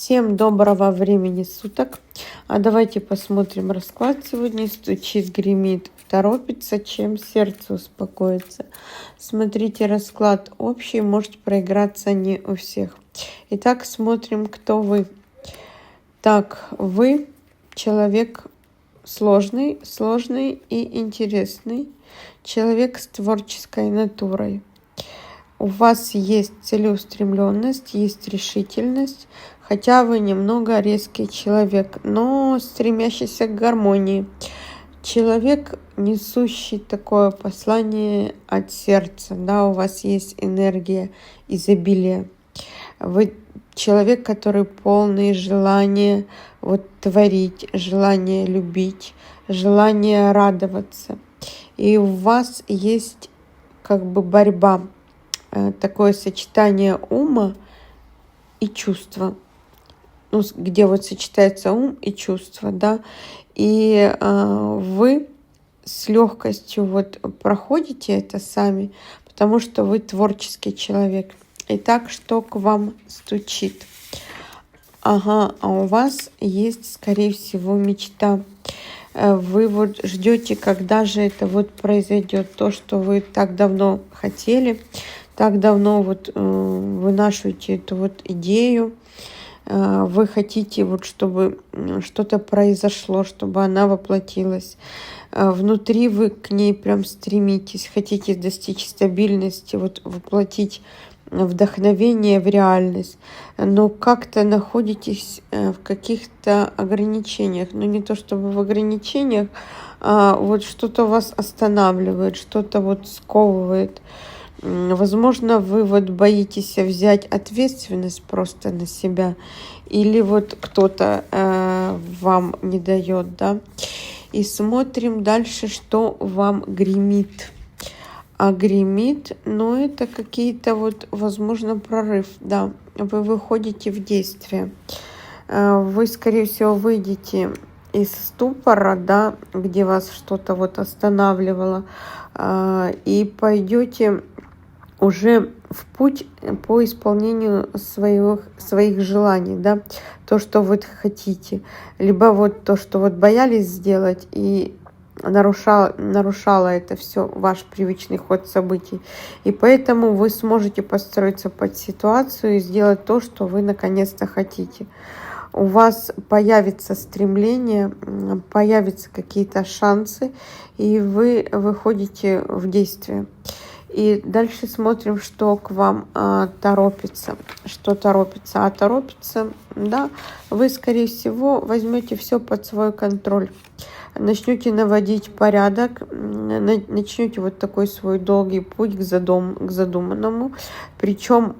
Всем доброго времени суток. А давайте посмотрим расклад сегодня. Стучит, гремит, торопится, чем сердце успокоится. Смотрите, расклад общий, может проиграться не у всех. Итак, смотрим, кто вы. Так, вы человек сложный и интересный. Человек с творческой натурой. У вас есть целеустремленность, есть решительность, хотя вы немного резкий человек, но стремящийся к гармонии. Человек, несущий такое послание от сердца, да, у вас есть энергия изобилия. Вы человек, который полный желания творить, желания любить, желания радоваться. И у вас есть борьба. Такое сочетание ума и чувства, где сочетается ум и чувство, да, и вы с легкостью проходите это сами, потому что вы творческий человек. Итак, что к вам стучит? А у вас есть, скорее всего, мечта. Вы ждете, когда же это произойдет, то, что вы так давно хотели. Так давно вынашиваете эту идею, вы хотите, чтобы что-то произошло, чтобы она воплотилась. Внутри вы к ней прям стремитесь, хотите достичь стабильности, воплотить вдохновение в реальность, но как-то находитесь в каких-то ограничениях, но не то чтобы в ограничениях, а что-то вас останавливает, что-то сковывает. Возможно, вы боитесь взять ответственность просто на себя, или кто-то вам не дает, да. И смотрим дальше, что вам гремит. А гремит, это какие-то возможно, прорыв, да. Вы выходите в действие. Вы, скорее всего, выйдете из ступора, да, где вас что-то останавливало, и пойдете уже в путь по исполнению своих желаний, да, то, что вы хотите, либо то, что боялись сделать и нарушало это все ваш привычный ход событий. И поэтому вы сможете подстроиться под ситуацию и сделать то, что вы наконец-то хотите. У вас появится стремление, появятся какие-то шансы, и вы выходите в действие. И дальше смотрим, что к вам торопится. Что торопится? А торопится, да, вы, скорее всего, возьмете все под свой контроль. Начнете наводить порядок, начнете такой свой долгий путь к задуманному. Причем,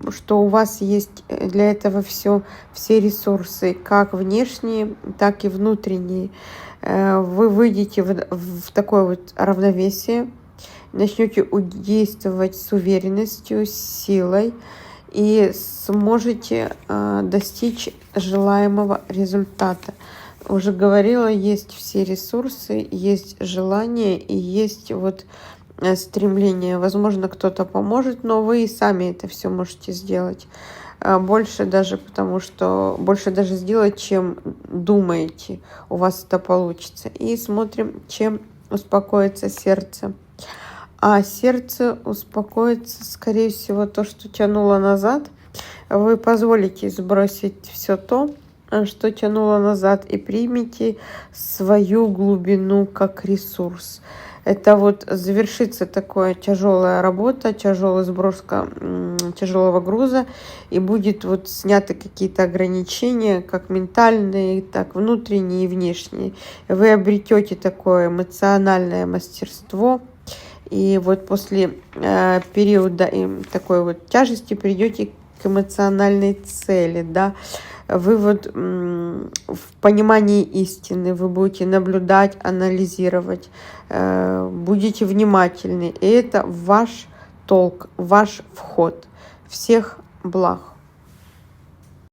что у вас есть для этого все ресурсы, как внешние, так и внутренние. Вы выйдете в такое равновесие, начнете действовать с уверенностью, с силой и сможете достичь желаемого результата. Уже говорила, есть все ресурсы, есть желание и есть стремление. Возможно, кто-то поможет, но вы и сами это все можете сделать. Больше даже сделать, чем думаете, у вас это получится. И смотрим, чем успокоится сердце. А сердце успокоится, скорее всего, то, что тянуло назад. Вы позволите сбросить все то, что тянуло назад, и примите свою глубину как ресурс. Это завершится такая тяжелая работа, тяжелая сброска тяжелого груза, и будет сняты какие-то ограничения, как ментальные, так внутренние и внешние. Вы обретете такое эмоциональное мастерство, и после периода такой тяжести придете к эмоциональной цели, да. Вы в понимании истины, вы будете наблюдать, анализировать, будете внимательны. И это ваш толк, ваш вход. Всех благ.